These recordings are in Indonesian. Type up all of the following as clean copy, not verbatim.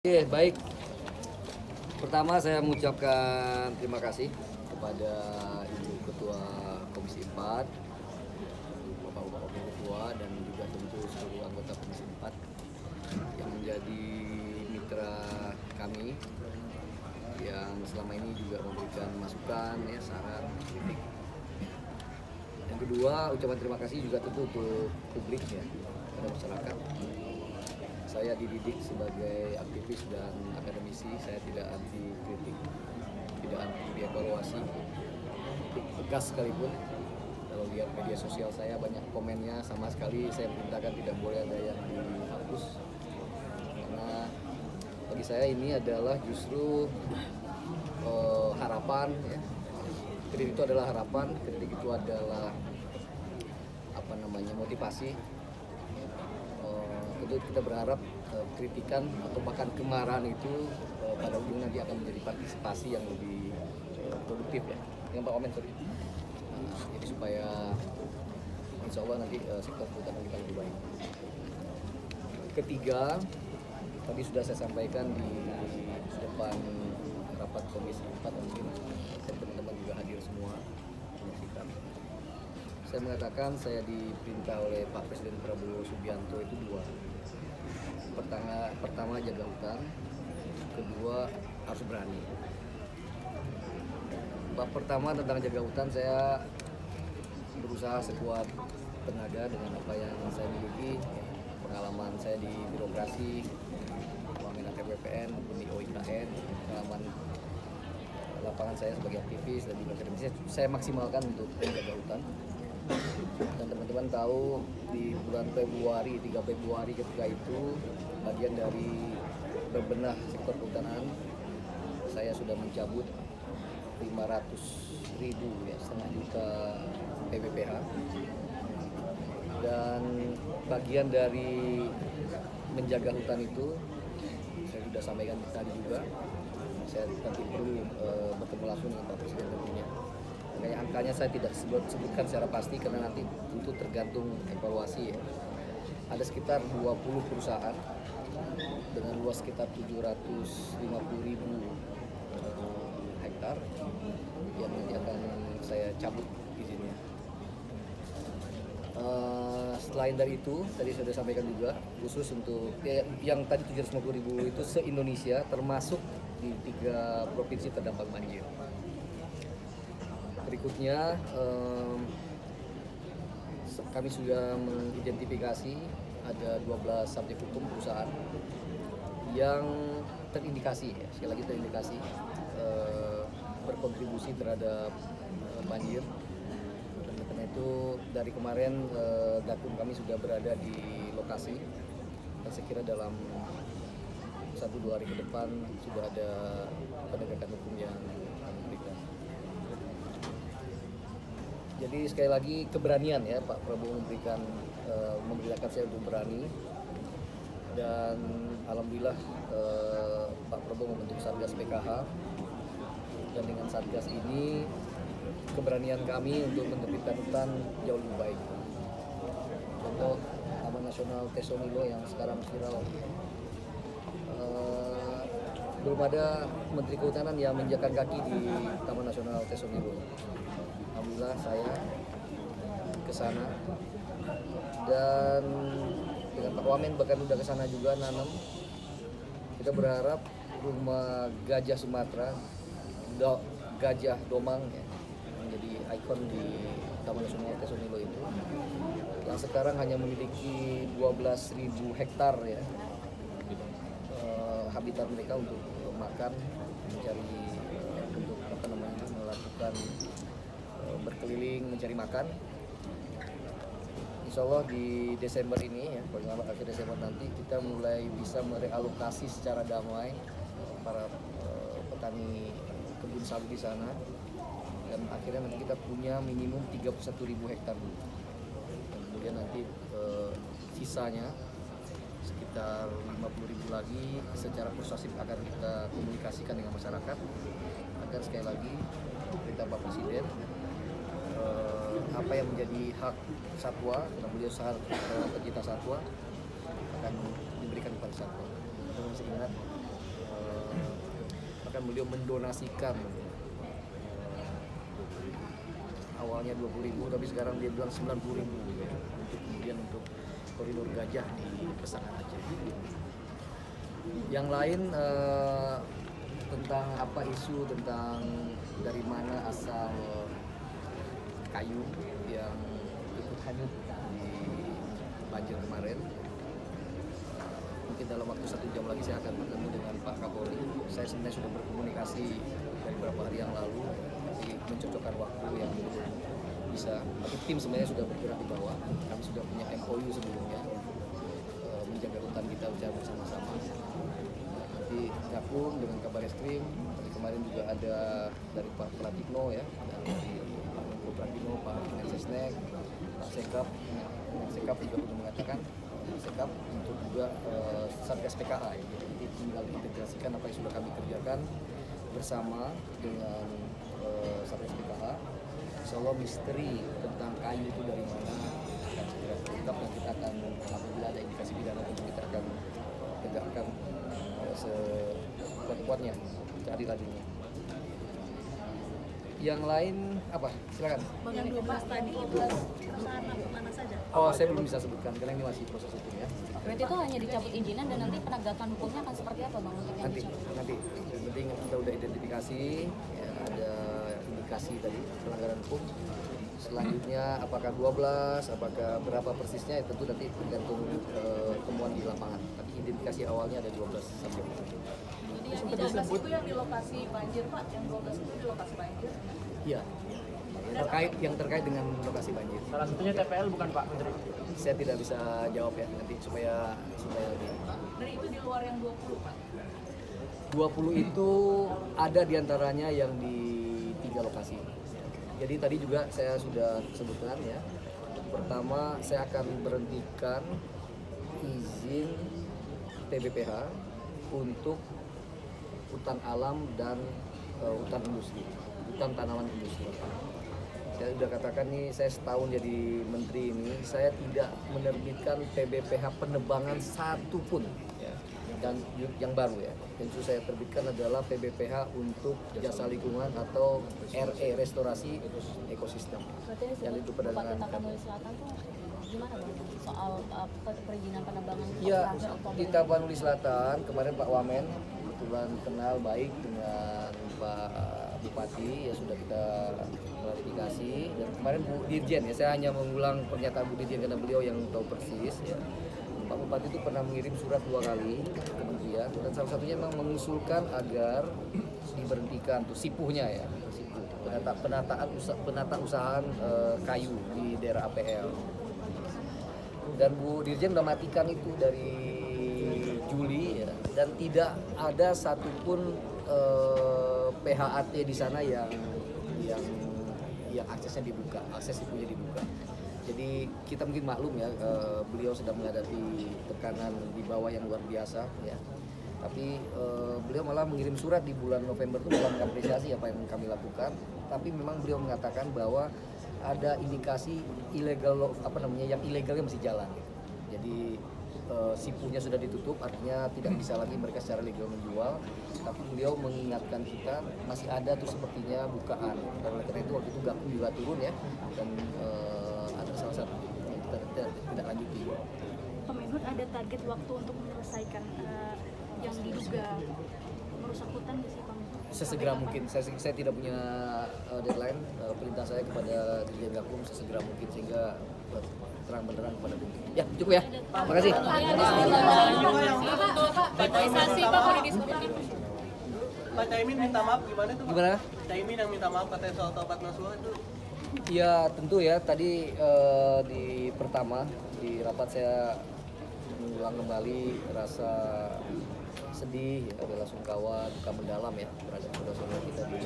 Oke, baik. Pertama saya mengucapkan terima kasih kepada Ibu Ketua Komisi 4, Bapak-Bapak Wakil Ketua, dan juga tentu seluruh anggota Komisi 4 yang menjadi mitra kami, yang selama ini juga memberikan masukan, saran, kritik. Yang kedua, ucapan terima kasih juga tentu untuk publik kepada masyarakat. Saya dididik sebagai aktivis dan akademisi, saya tidak anti kritik, tidak anti dievaluasi, tegas sekalipun. Kalau lihat media sosial saya banyak komennya, sama sekali saya perintahkan tidak boleh ada yang dihapus. Karena bagi saya ini adalah justru harapan. Kritik itu adalah harapan, kritik itu adalah motivasi. Tentu kita berharap kritikan atau bahkan kemarahan itu pada ujungnya nanti akan menjadi partisipasi yang lebih produktif yang Pak Omen sorry. Jadi supaya insya Allah nanti sektor perhutanan kita lebih baik. Ketiga, tadi sudah saya sampaikan di depan rapat Komisi 4, mungkin teman-teman juga hadir semua menyaksikan. Saya mengatakan saya diperintah oleh Pak Presiden Prabowo Subianto itu dua. Pertama jaga hutan, kedua harus berani. Bab pertama tentang jaga hutan, saya berusaha sekuat tenaga dengan apa yang saya miliki, pengalaman saya di birokrasi, Wamenakes BPN, di OIKN, pengalaman lapangan saya sebagai aktivis dan juga akademisi, saya maksimalkan untuk menjaga hutan. Dan teman-teman tahu di bulan Februari, 3 Februari ketika itu bagian dari berbenah sektor kehutanan, saya sudah mencabut 500.000 setengah juta PBPH. Dan bagian dari menjaga hutan itu saya sudah sampaikan tadi juga, saya nanti perlu bertemu langsung dengan Pak Presiden tentunya. Kayak angkanya saya tidak sebutkan secara pasti karena nanti tentu tergantung evaluasi. Ada sekitar 20 perusahaan dengan luas sekitar 750.000 hektar yang nanti akan saya cabut izinnya. Selain dari itu, tadi sudah sampaikan juga khusus untuk yang tadi 750.000 itu se-Indonesia, termasuk di 3 provinsi terdampak banjir. Berikutnya kami sudah mengidentifikasi ada 12 subjek hukum perusahaan yang terindikasi, sekali lagi terindikasi berkontribusi terhadap banjir. Dan karena itu dari kemarin Gakum kami sudah berada di lokasi, dan saya kira dalam 1-2 hari ke depan sudah ada penegakan hukum yang kami berikan. Jadi sekali lagi keberanian Pak Prabowo memberitakan saya untuk berani, dan alhamdulillah Pak Prabowo membentuk Satgas PKH, dan dengan Satgas ini keberanian kami untuk menerbitkan hutan jauh lebih baik. Contoh Taman Nasional Tesonilo yang sekarang viral, belum ada Menteri Kehutanan yang menginjakkan kaki di Taman Nasional Tesonilo. Alhamdulillah saya ke sana, dan dengan Pak Wamen bahkan udah ke sana juga nanam. Kita berharap rumah gajah Sumatera, gajah Domang menjadi ikon di Taman Nasional Tesonilo itu, yang sekarang hanya memiliki 12.000 hektar habitat mereka untuk makan, mencari untuk melakukan berkeliling mencari makan. Insya Allah di Desember ini paling lambat akhir Desember nanti kita mulai bisa merealokasi secara damai para petani kebun sawit di sana, dan akhirnya nanti kita punya minimum 31.000 hektar dulu. Dan kemudian nanti sisanya sekitar 50.000 lagi secara persuasif akan kita komunikasikan dengan masyarakat agar sekali lagi perintah Pak Presiden apa yang menjadi hak satwa, karena beliau sangat pecinta satwa, akan diberikan kepada satwa. Kita masih ingat bahkan beliau mendonasikan awalnya 20.000 tapi sekarang dia bilang 90.000 untuk kemudian untuk koridor gajah di Pesangan Aceh. Yang lain tentang apa isu tentang dari mana asal kayu yang ikut hanyut di banjir kemarin. Mungkin dalam waktu 1 jam lagi saya akan bertemu dengan Pak Kapolri. Saya sebenarnya sudah berkomunikasi dari beberapa hari yang lalu, tapi mencocokkan waktu yang bisa. Tapi tim sebenarnya sudah bergerak di bawah. Kami sudah punya MOU sebelumnya menjaga hutan kita bersama-sama. Nanti Gakum dengan Kabar Eskrim. Kemarin juga ada dari Pak Pratikno ya, dari Pak Menko Pratikno, Pak Mensesnek, Pak Sekap juga sudah mengatakan Sekap untuk juga Satgas PKA ya. Jadi tinggal integrasikan apa yang sudah kami kerjakan bersama dengan Satgas PKA. Insya Allah misteri tentang kayu itu dari mana akan segera terungkap dan kita akan apabila ada indikasi pidana tentu kita akan tegakkan sekuat-kuatnya cari laginya. Yang lain apa? Silakan. Yang 12 tadi itu perusahaan mana saja? Oh, saya belum bisa sebutkan karena ini masih proses hukum ya. Berarti itu hanya dicabut izinan dan nanti penegakan hukumnya akan seperti apa Bang untuk yang dicabut? Nanti. Yang penting kita udah identifikasi ya, ada indikasi tadi pelanggaran hukum. Selanjutnya apakah 12, apakah berapa persisnya ya tentu nanti tergantung temuan di lapangan. Tapi identifikasi awalnya ada 12 subjek. Jadi yang 12 itu yang di lokasi banjir Pak, yang 12 itu di lokasi banjir. Iya. Yang terkait dengan lokasi banjir. Salah satunya TPL bukan Pak Menteri? Saya tidak bisa jawab ya nanti supaya lebih. Dan itu di luar yang 20 Pak. 20 itu ada diantaranya yang di 3 lokasi. Jadi tadi juga saya sudah sebutkan ya. Pertama saya akan berhentikan izin TBPH untuk hutan alam dan hutan industri, hutan tanaman industri. Saya sudah katakan nih, saya setahun jadi menteri ini, saya tidak menerbitkan TBPH penebangan satupun ya. Dan yang baru ya, yang sudah saya terbitkan adalah PBPH untuk jasa lingkungan atau RE, restorasi ekosistem. Dan itu perdagangan. Pak Tapanuli Selatan tuh gimana Bang? Soal perizinan penebangan? Iya, di Tapanuli Selatan kemarin Pak Wamen kebetulan kenal baik dengan Pak Bupati ya sudah kita klarifikasi dan kemarin Bu Dirjen ya saya hanya mengulang pernyataan Bu Dirjen karena beliau yang tahu persis ya. Pak Bupati itu pernah mengirim surat 2 kali ke kementerian dan salah satunya memang mengusulkan agar diberhentikan tuh sipuhnya ya, sipuh penata usahaan kayu di daerah APL. Dan Bu Dirjen udah matikan itu dari Juli ya, dan tidak ada satupun PHAT di sana yang aksesnya dibuka, akses sipuhnya dibuka. Jadi kita mungkin maklum ya, beliau sedang menghadapi tekanan di bawah yang luar biasa ya. Tapi beliau malah mengirim surat di bulan November itu malah mengapresiasi apa yang kami lakukan. Tapi memang beliau mengatakan bahwa ada indikasi ilegal yang ilegalnya masih jalan. Jadi sipuhnya sudah ditutup, artinya tidak bisa lagi mereka secara legal menjual. Tapi beliau mengingatkan kita masih ada tuh sepertinya bukaan. Dan oleh karena itu waktu itu Gakum juga turun ya, dan ada salah satu yang kita tidak lanjuti. Pak Menhub ada target waktu untuk menyelesaikan yang diduga merusak hutan di sih Pak Menhub? Sesegera mungkin. Saya tidak punya deadline. Perintah saya kepada Dirjen Gakum sesegera mungkin sehingga terang benderang kepada publik. Ya, cukup ya. Terima kasih. Betoisasi Pak mau didiskusikan. Pak Caimin minta maaf gimana tuh? Gimana? Caimin yang minta maaf katanya soal tobat Nasuha itu. Ya tentu ya, tadi di pertama di rapat saya mengulang kembali rasa sedih, ya, bela sungkawa, duka mendalam ya terhadap saudara-saudara kita di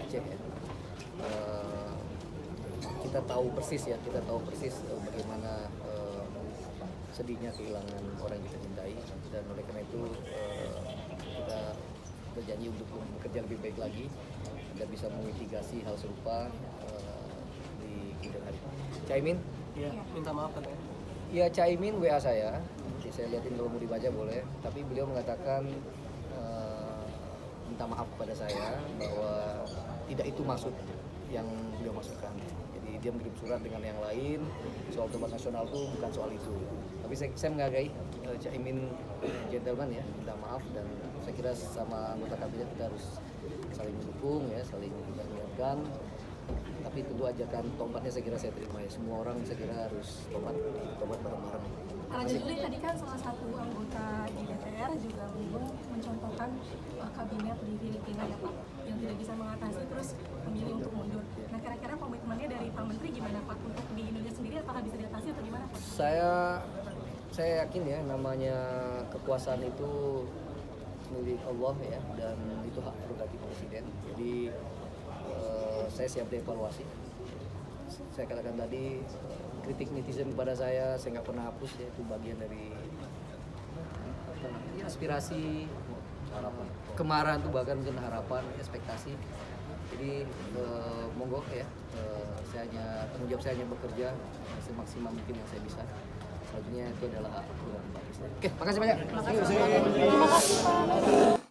Aceh ya. Kita tahu persis bagaimana sedihnya kehilangan orang yang kita cintai dan oleh karena itu kita berjanji untuk bekerja lebih baik lagi agar bisa memitigasi hal serupa di kemudian hari. Caimin? Iya, minta maaf katanya. Ya Caimin WA saya, nanti saya lihatin kalau mau dibaca boleh. Tapi beliau mengatakan minta maaf kepada saya bahwa tidak itu maksud yang beliau maksudkan. Jadi dia mengirim surat dengan yang lain, soal tobat nasional itu bukan soal itu. Tapi saya menghargai Caimin gentleman ya, minta maaf, dan saya kira sama anggota kabinet kita harus saling mendukung ya, saling mengingatkan. Tapi tentu ajakan tobatnya saya kira saya terima ya. Semua orang saya kira harus tobat bareng-bareng. Raja Juli tadi kan salah satu anggota di DPR juga mencontohkan kabinet di Filipina ya Pak, yang tidak bisa mengatasi terus memilih untuk mundur. Nah kira-kira komitmennya dari Pak Menteri gimana Pak untuk di Indonesia sendiri, apakah bisa diatasi atau gimana Pak? Saya yakin ya, namanya kekuasaan itu milik Allah ya, dan itu hak prerogatif presiden. Jadi saya siap dievaluasi. Saya katakan tadi, kritik netizen kepada saya nggak pernah hapus ya, itu bagian dari aspirasi, kemarahan itu bahkan mungkin harapan, ekspektasi. Jadi monggo ya, tanggung jawab saya hanya bekerja semaksimal mungkin yang saya bisa. Selanjutnya itu adalah hak prerogatif Pak Presiden. Oke, makasih banyak. Terima kasih Pak.